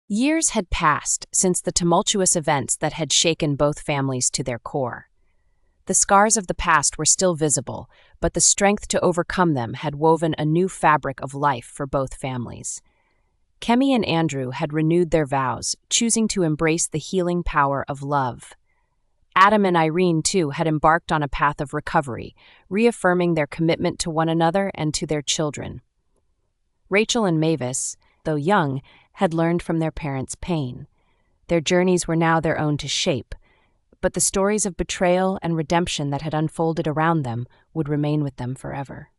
Years had passed since the tumultuous events that had shaken both families to their core. The scars of the past were still visible, but the strength to overcome them had woven a new fabric of life for both families. Kemi and Andrew had renewed their vows, choosing to embrace the healing power of love. Adam and Irene, too, had embarked on a path of recovery, reaffirming their commitment to one another and to their children. Rachel and Mavis, though young, had learned from their parents' pain. Their journeys were now their own to shape, but the stories of betrayal and redemption that had unfolded around them would remain with them forever.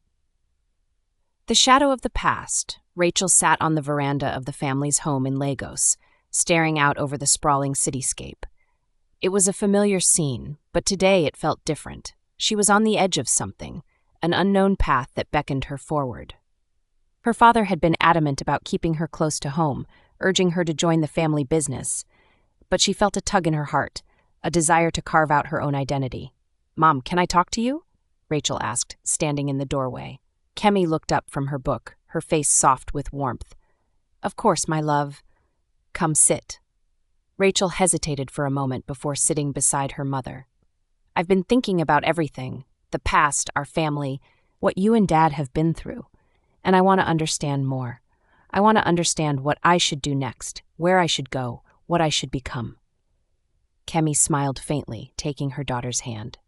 The shadow of the past, Rachel sat on the veranda of the family's home in Lagos, staring out over the sprawling cityscape. It was a familiar scene, but today it felt different. She was on the edge of something, an unknown path that beckoned her forward. Her father had been adamant about keeping her close to home, urging her to join the family business. But she felt a tug in her heart, a desire to carve out her own identity. "Mom, can I talk to you?" Rachel asked, standing in the doorway. Kemi looked up from her book, her face soft with warmth. "Of course, my love. Come sit." Rachel hesitated for a moment before sitting beside her mother. "I've been thinking about everything, the past, our family, what you and Dad have been through. And I want to understand more. I want to understand what I should do next, where I should go, what I should become." Kemi smiled faintly, taking her daughter's hand.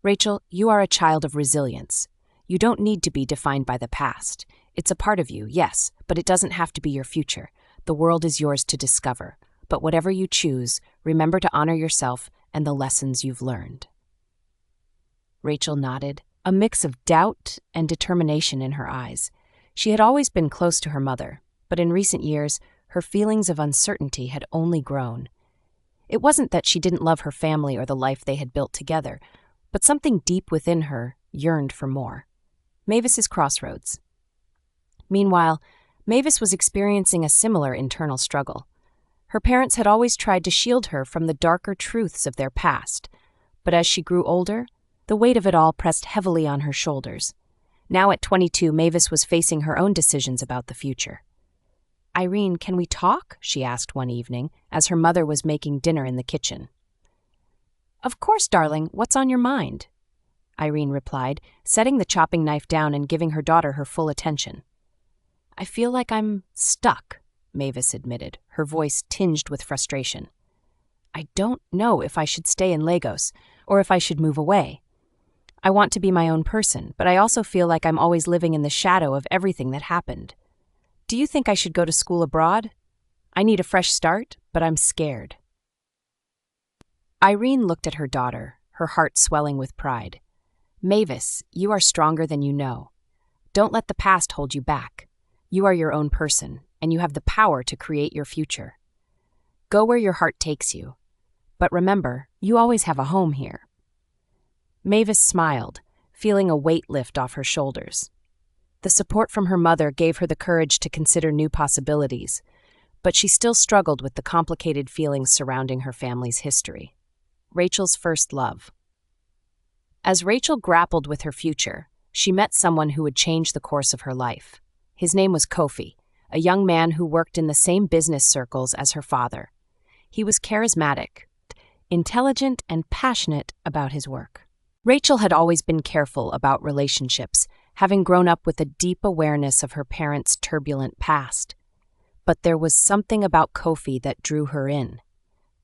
"Rachel, you are a child of resilience. You don't need to be defined by the past. It's a part of you, yes, but it doesn't have to be your future. The world is yours to discover. But whatever you choose, remember to honor yourself and the lessons you've learned." Rachel nodded, a mix of doubt and determination in her eyes. She had always been close to her mother, but in recent years, her feelings of uncertainty had only grown. It wasn't that she didn't love her family or the life they had built together, but something deep within her yearned for more. Mavis's crossroads. Meanwhile, Mavis was experiencing a similar internal struggle. Her parents had always tried to shield her from the darker truths of their past, but as she grew older, the weight of it all pressed heavily on her shoulders. Now at 22, Mavis was facing her own decisions about the future. "Irene, can we talk?" she asked one evening, as her mother was making dinner in the kitchen. "Of course, darling. What's on your mind?" Irene replied, setting the chopping knife down and giving her daughter her full attention. "I feel like I'm stuck," Mavis admitted, her voice tinged with frustration. "I don't know if I should stay in Lagos or if I should move away. I want to be my own person, but I also feel like I'm always living in the shadow of everything that happened. Do you think I should go to school abroad? I need a fresh start, but I'm scared." Irene looked at her daughter, her heart swelling with pride. "Mavis, you are stronger than you know. Don't let the past hold you back. You are your own person, and you have the power to create your future. Go where your heart takes you. But remember, you always have a home here." Mavis smiled, feeling a weight lift off her shoulders. The support from her mother gave her the courage to consider new possibilities, but she still struggled with the complicated feelings surrounding her family's history. Rachel's first love. As Rachel grappled with her future, she met someone who would change the course of her life. His name was Kofi, a young man who worked in the same business circles as her father. He was charismatic, intelligent, and passionate about his work. Rachel had always been careful about relationships, having grown up with a deep awareness of her parents' turbulent past. But there was something about Kofi that drew her in.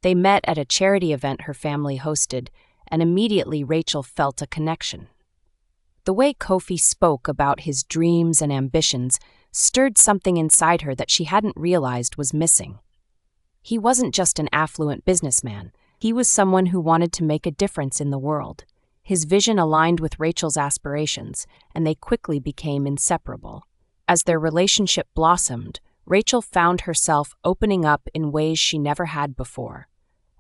They met at a charity event her family hosted, and immediately Rachel felt a connection. The way Kofi spoke about his dreams and ambitions stirred something inside her that she hadn't realized was missing. He wasn't just an affluent businessman. He was someone who wanted to make a difference in the world. His vision aligned with Rachel's aspirations, and they quickly became inseparable. As their relationship blossomed, Rachel found herself opening up in ways she never had before.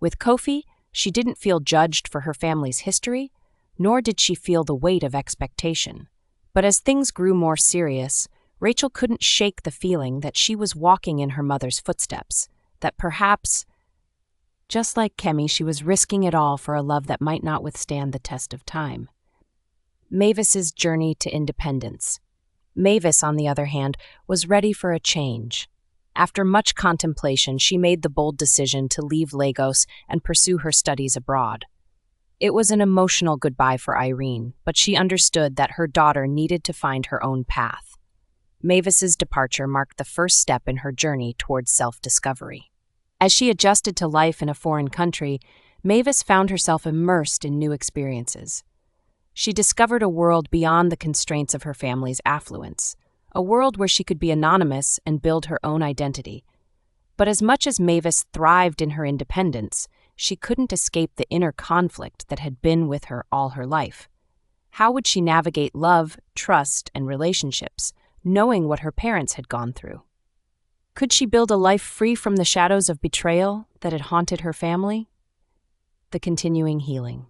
With Kofi, she didn't feel judged for her family's history, nor did she feel the weight of expectation. But as things grew more serious, Rachel couldn't shake the feeling that she was walking in her mother's footsteps, that perhaps, just like Kemi, she was risking it all for a love that might not withstand the test of time. Mavis's journey to independence. Mavis, on the other hand, was ready for a change. After much contemplation, she made the bold decision to leave Lagos and pursue her studies abroad. It was an emotional goodbye for Irene, but she understood that her daughter needed to find her own path. Mavis's departure marked the first step in her journey towards self-discovery. As she adjusted to life in a foreign country, Mavis found herself immersed in new experiences. She discovered a world beyond the constraints of her family's affluence, a world where she could be anonymous and build her own identity. But as much as Mavis thrived in her independence, she couldn't escape the inner conflict that had been with her all her life. How would she navigate love, trust, and relationships, knowing what her parents had gone through? Could she build a life free from the shadows of betrayal that had haunted her family? The continuing healing.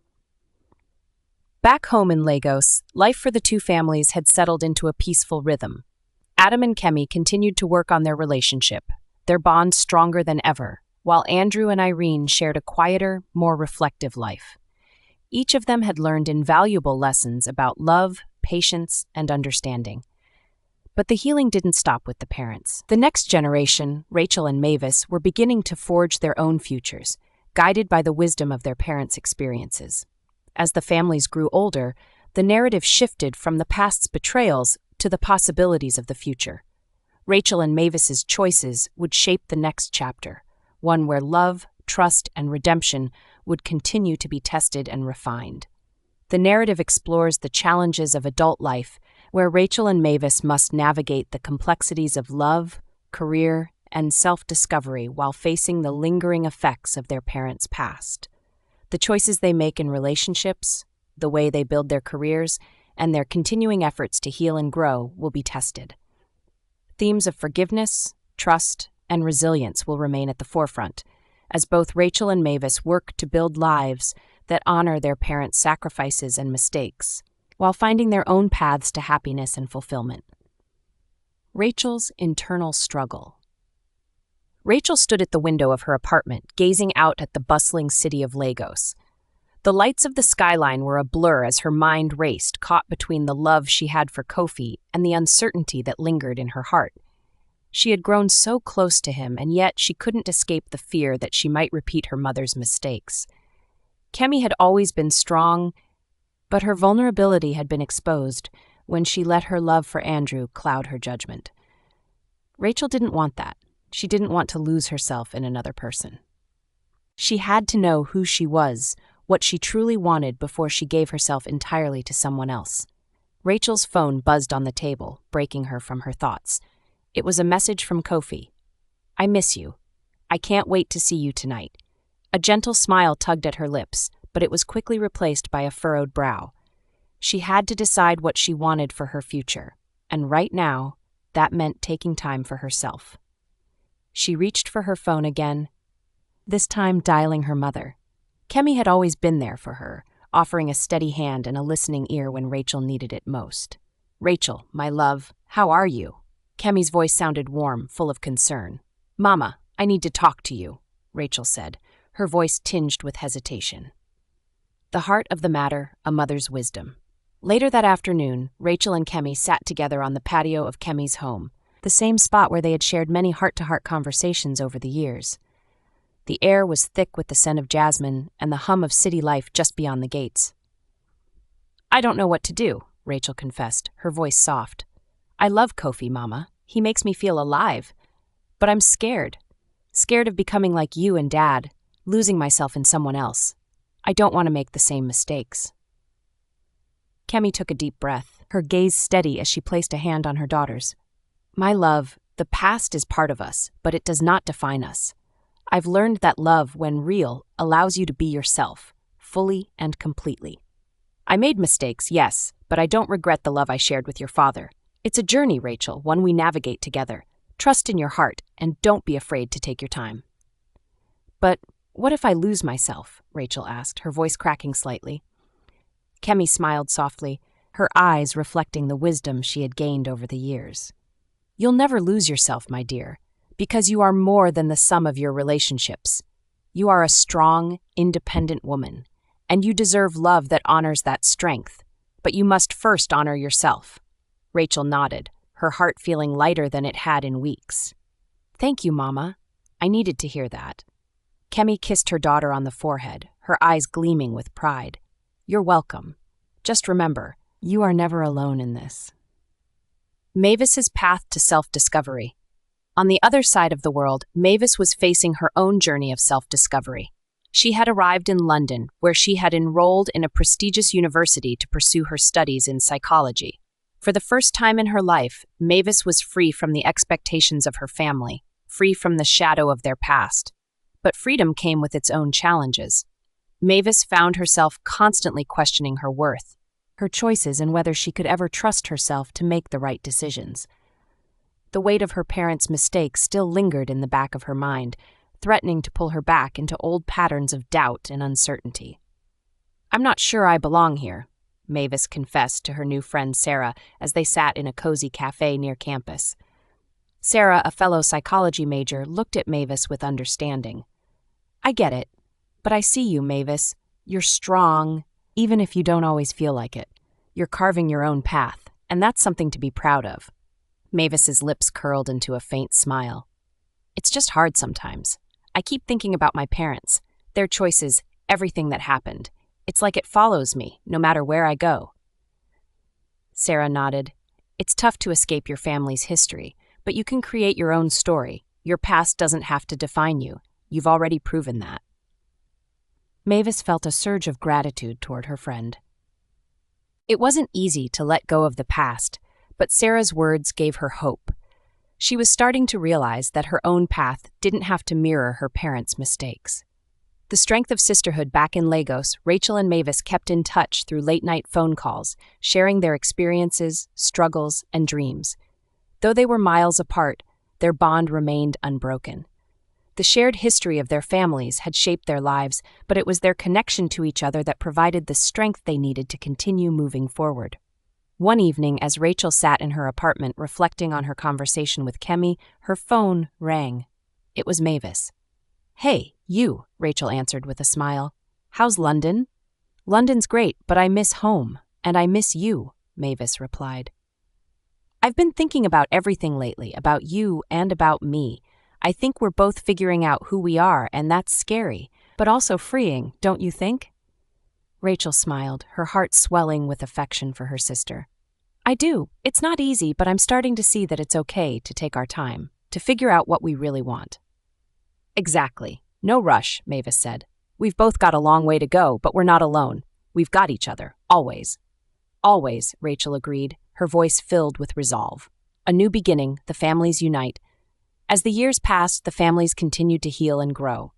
Back home in Lagos, life for the two families had settled into a peaceful rhythm. Adam and Kemi continued to work on their relationship, their bond stronger than ever, while Andrew and Irene shared a quieter, more reflective life. Each of them had learned invaluable lessons about love, patience, and understanding. But the healing didn't stop with the parents. The next generation, Rachel and Mavis, were beginning to forge their own futures, guided by the wisdom of their parents' experiences. As the families grew older, the narrative shifted from the past's betrayals to the possibilities of the future. Rachel and Mavis's choices would shape the next chapter, one where love, trust, and redemption would continue to be tested and refined. The narrative explores the challenges of adult life, where Rachel and Mavis must navigate the complexities of love, career, and self-discovery while facing the lingering effects of their parents' past. The choices they make in relationships, the way they build their careers, and their continuing efforts to heal and grow will be tested. Themes of forgiveness, trust, and resilience will remain at the forefront, as both Rachel and Mavis work to build lives that honor their parents' sacrifices and mistakes, while finding their own paths to happiness and fulfillment. Rachel's internal struggle. Rachel stood at the window of her apartment, gazing out at the bustling city of Lagos. The lights of the skyline were a blur as her mind raced, caught between the love she had for Kofi and the uncertainty that lingered in her heart. She had grown so close to him, and yet she couldn't escape the fear that she might repeat her mother's mistakes. Kemi had always been strong, but her vulnerability had been exposed when she let her love for Andrew cloud her judgment. Rachel didn't want that. She didn't want to lose herself in another person. She had to know who she was, what she truly wanted before she gave herself entirely to someone else. Rachel's phone buzzed on the table, breaking her from her thoughts. It was a message from Kofi. "I miss you. I can't wait to see you tonight." A gentle smile tugged at her lips, but it was quickly replaced by a furrowed brow. She had to decide what she wanted for her future, and right now, that meant taking time for herself. She reached for her phone again, this time dialing her mother. Kemi had always been there for her, offering a steady hand and a listening ear when Rachel needed it most. "Rachel, my love, how are you?" Kemi's voice sounded warm, full of concern. "Mama, I need to talk to you," Rachel said, her voice tinged with hesitation. The heart of the matter, a mother's wisdom. Later that afternoon, Rachel and Kemi sat together on the patio of Kemi's home, the same spot where they had shared many heart-to-heart conversations over the years. The air was thick with the scent of jasmine and the hum of city life just beyond the gates. "I don't know what to do," Rachel confessed, her voice soft. "I love Kofi, Mama. He makes me feel alive. But I'm scared. Scared of becoming like you and Dad, losing myself in someone else. I don't want to make the same mistakes." Kemi took a deep breath, her gaze steady as she placed a hand on her daughter's. "My love, the past is part of us, but it does not define us. I've learned that love, when real, allows you to be yourself, fully and completely. I made mistakes, yes, but I don't regret the love I shared with your father. It's a journey, Rachel, one we navigate together. Trust in your heart, and don't be afraid to take your time." "But what if I lose myself?" Rachel asked, her voice cracking slightly. Kemi smiled softly, her eyes reflecting the wisdom she had gained over the years. "You'll never lose yourself, my dear, because you are more than the sum of your relationships. You are a strong, independent woman, and you deserve love that honors that strength. But you must first honor yourself." Rachel nodded, her heart feeling lighter than it had in weeks. Thank you, Mama. I needed to hear that. Kemi kissed her daughter on the forehead, her eyes gleaming with pride. You're welcome. Just remember, you are never alone in this. Mavis's path to self-discovery. On the other side of the world, Mavis was facing her own journey of self-discovery. She had arrived in London, where she had enrolled in a prestigious university to pursue her studies in psychology. For the first time in her life, Mavis was free from the expectations of her family, free from the shadow of their past. But freedom came with its own challenges. Mavis found herself constantly questioning her worth, her choices, and whether she could ever trust herself to make the right decisions. The weight of her parents' mistakes still lingered in the back of her mind, threatening to pull her back into old patterns of doubt and uncertainty. I'm not sure I belong here, Mavis confessed to her new friend Sarah as they sat in a cozy cafe near campus. Sarah, a fellow psychology major, looked at Mavis with understanding. I get it, but I see you, Mavis. You're strong, even if you don't always feel like it. You're carving your own path, and that's something to be proud of. Mavis's lips curled into a faint smile. It's just hard sometimes. I keep thinking about my parents, their choices, everything that happened. It's like it follows me, no matter where I go. Sarah nodded. It's tough to escape your family's history, but you can create your own story. Your past doesn't have to define you. You've already proven that. Mavis felt a surge of gratitude toward her friend. It wasn't easy to let go of the past, but Sarah's words gave her hope. She was starting to realize that her own path didn't have to mirror her parents' mistakes. The strength of sisterhood back in Lagos, Rachel and Mavis kept in touch through late-night phone calls, sharing their experiences, struggles, and dreams. Though they were miles apart, their bond remained unbroken. The shared history of their families had shaped their lives, but it was their connection to each other that provided the strength they needed to continue moving forward. One evening, as Rachel sat in her apartment reflecting on her conversation with Kemi, her phone rang. It was Mavis. Hey, you, Rachel answered with a smile. How's London? London's great, but I miss home, and I miss you, Mavis replied. I've been thinking about everything lately, about you and about me. I think we're both figuring out who we are, and that's scary, but also freeing, don't you think? Rachel smiled, her heart swelling with affection for her sister. I do. It's not easy, but I'm starting to see that it's okay to take our time, to figure out what we really want. Exactly. No rush, Mavis said. We've both got a long way to go, but we're not alone. We've got each other, always. Always, Rachel agreed, her voice filled with resolve. A new beginning, the families unite. As the years passed, the families continued to heal and grow.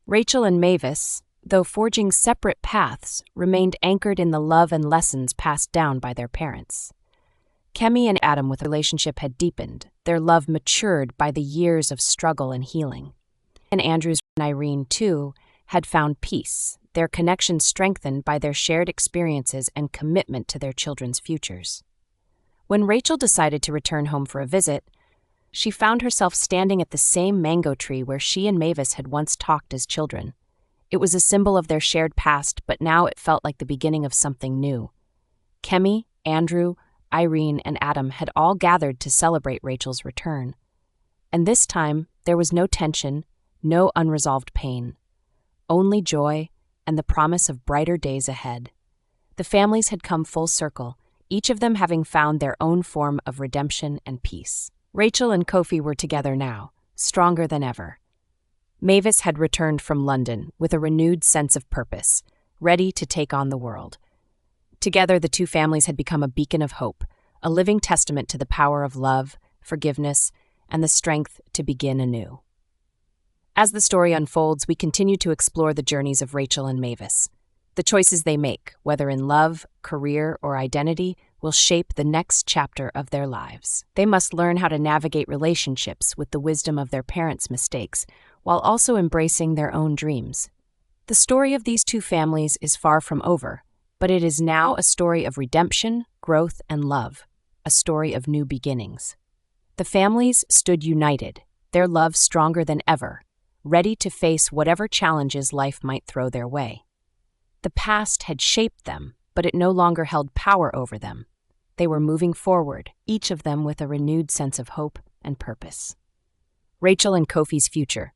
Rachel and Mavis, though forging separate paths, remained anchored in the love and lessons passed down by their parents. Kemi and Adam with relationship had deepened, their love matured by the years of struggle and healing. And Andrew's and Irene, too, had found peace, their connection strengthened by their shared experiences and commitment to their children's futures. When Rachel decided to return home for a visit, she found herself standing at the same mango tree where she and Mavis had once talked as children. It was a symbol of their shared past, but now it felt like the beginning of something new. Kemi, Andrew, Irene, and Adam had all gathered to celebrate Rachel's return. And this time, there was no tension, no unresolved pain, only joy and the promise of brighter days ahead. The families had come full circle, each of them having found their own form of redemption and peace. Rachel and Kofi were together now, stronger than ever. Mavis had returned from London with a renewed sense of purpose, ready to take on the world. Together, the two families had become a beacon of hope, a living testament to the power of love, forgiveness, and the strength to begin anew. As the story unfolds, we continue to explore the journeys of Rachel and Mavis. The choices they make, whether in love, career, or identity, will shape the next chapter of their lives. They must learn how to navigate relationships with the wisdom of their parents' mistakes, while also embracing their own dreams. The story of these two families is far from over, but it is now a story of redemption, growth, and love, a story of new beginnings. The families stood united, their love stronger than ever, ready to face whatever challenges life might throw their way. The past had shaped them, but it no longer held power over them. They were moving forward, each of them with a renewed sense of hope and purpose. Rachel and Kofi's future.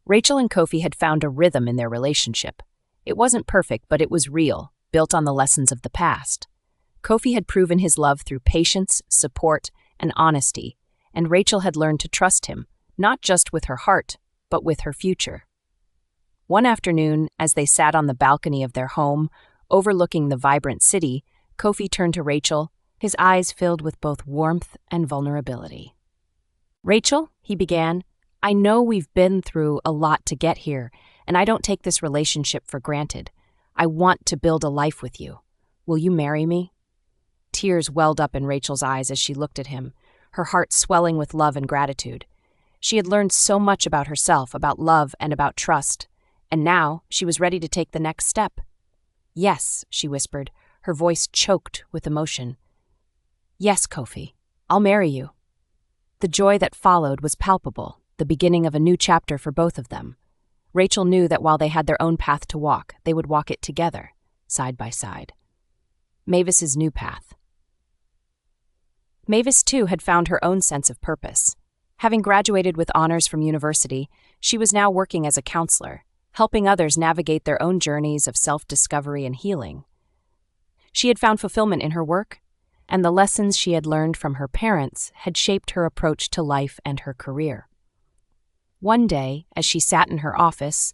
Rachel and Kofi had found a rhythm in their relationship. It wasn't perfect, but it was real, built on the lessons of the past. Kofi had proven his love through patience, support, and honesty, and Rachel had learned to trust him, not just with her heart, but with her future. One afternoon, as they sat on the balcony of their home, overlooking the vibrant city, Kofi turned to Rachel, his eyes filled with both warmth and vulnerability. "Rachel," he began, "I know we've been through a lot to get here, and I don't take this relationship for granted. I want to build a life with you. Will you marry me?" Tears welled up in Rachel's eyes as she looked at him, her heart swelling with love and gratitude. She had learned so much about herself, about love, and about trust, and now she was ready to take the next step. "Yes," she whispered, her voice choked with emotion. "Yes, Kofi, I'll marry you." The joy that followed was palpable, the beginning of a new chapter for both of them. Rachel knew that while they had their own path to walk, they would walk it together, side by side. Mavis's new path. Mavis, too, had found her own sense of purpose. Having graduated with honors from university, she was now working as a counselor, helping others navigate their own journeys of self-discovery and healing. She had found fulfillment in her work, and the lessons she had learned from her parents had shaped her approach to life and her career. One day, as she sat in her office,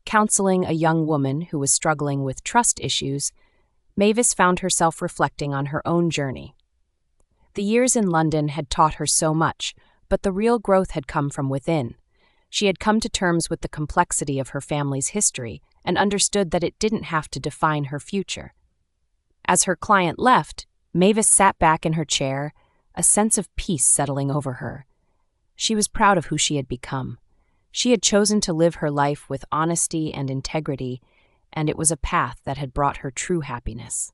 counseling a young woman who was struggling with trust issues, Mavis found herself reflecting on her own journey. The years in London had taught her so much, but the real growth had come from within. She had come to terms with the complexity of her family's history and understood that it didn't have to define her future. As her client left, Mavis sat back in her chair, a sense of peace settling over her. She was proud of who she had become. She had chosen to live her life with honesty and integrity, and it was a path that had brought her true happiness.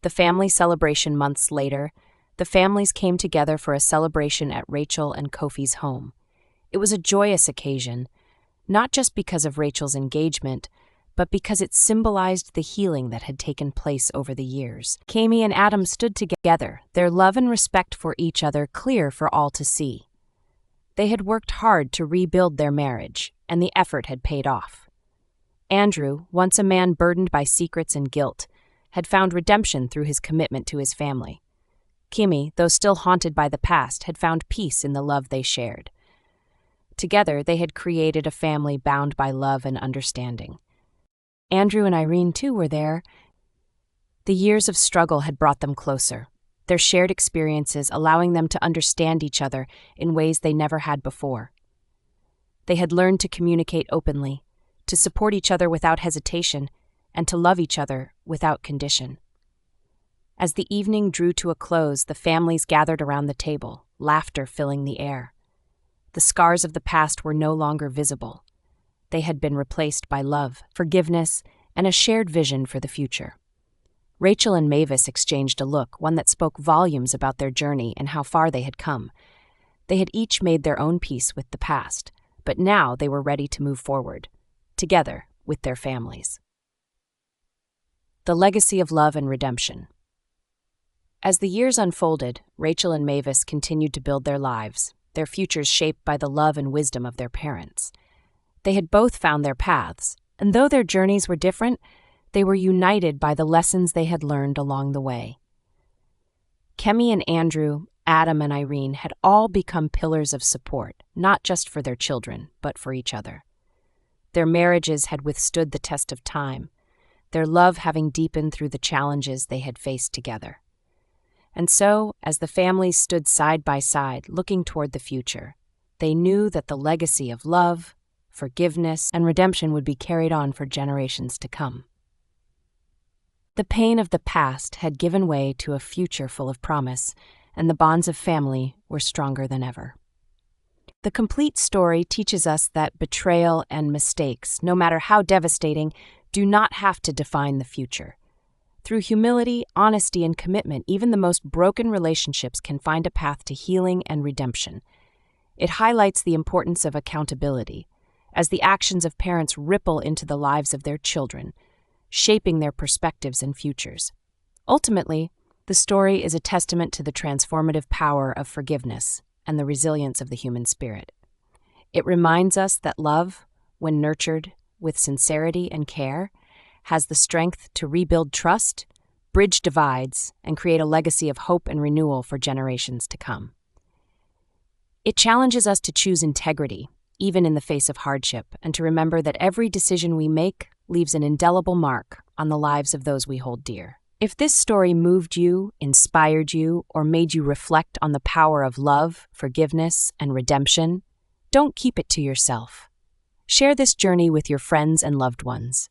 The family celebration months later, the families came together for a celebration at Rachel and Kofi's home. It was a joyous occasion, not just because of Rachel's engagement, but because it symbolized the healing that had taken place over the years. Kemi and Adam stood together, their love and respect for each other clear for all to see. They had worked hard to rebuild their marriage, and the effort had paid off. Andrew, once a man burdened by secrets and guilt, had found redemption through his commitment to his family. Kemi, though still haunted by the past, had found peace in the love they shared. Together, they had created a family bound by love and understanding. Andrew and Irene, too, were there. The years of struggle had brought them closer, their shared experiences allowing them to understand each other in ways they never had before. They had learned to communicate openly, to support each other without hesitation, and to love each other without condition. As the evening drew to a close, the families gathered around the table, laughter filling the air. The scars of the past were no longer visible. They had been replaced by love, forgiveness, and a shared vision for the future. Rachel and Mavis exchanged a look, one that spoke volumes about their journey and how far they had come. They had each made their own peace with the past, but now they were ready to move forward, together with their families. The legacy of love and redemption. As the years unfolded, Rachel and Mavis continued to build their lives, their futures shaped by the love and wisdom of their parents. They had both found their paths, and though their journeys were different, they were united by the lessons they had learned along the way. Kemi and Andrew, Adam and Irene had all become pillars of support, not just for their children, but for each other. Their marriages had withstood the test of time, their love having deepened through the challenges they had faced together. And so, as the families stood side by side, looking toward the future, they knew that the legacy of love, forgiveness, and redemption would be carried on for generations to come. The pain of the past had given way to a future full of promise, and the bonds of family were stronger than ever. The complete story teaches us that betrayal and mistakes, no matter how devastating, do not have to define the future. Through humility, honesty, and commitment, even the most broken relationships can find a path to healing and redemption. It highlights the importance of accountability, as the actions of parents ripple into the lives of their children, shaping their perspectives and futures. Ultimately, the story is a testament to the transformative power of forgiveness and the resilience of the human spirit. It reminds us that love, when nurtured with sincerity and care, has the strength to rebuild trust, bridge divides, and create a legacy of hope and renewal for generations to come. It challenges us to choose integrity, even in the face of hardship, and to remember that every decision we make leaves an indelible mark on the lives of those we hold dear. If this story moved you, inspired you, or made you reflect on the power of love, forgiveness, and redemption, don't keep it to yourself. Share this journey with your friends and loved ones.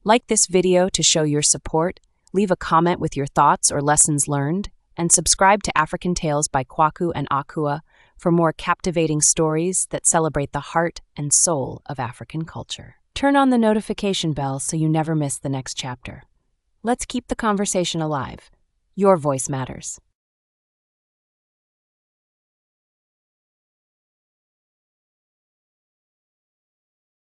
Like this video to show your support, leave a comment with your thoughts or lessons learned, and subscribe to African Tales by Kwaku and Akua for more captivating stories that celebrate the heart and soul of African culture. Turn on the notification bell so you never miss the next chapter. Let's keep the conversation alive. Your voice matters.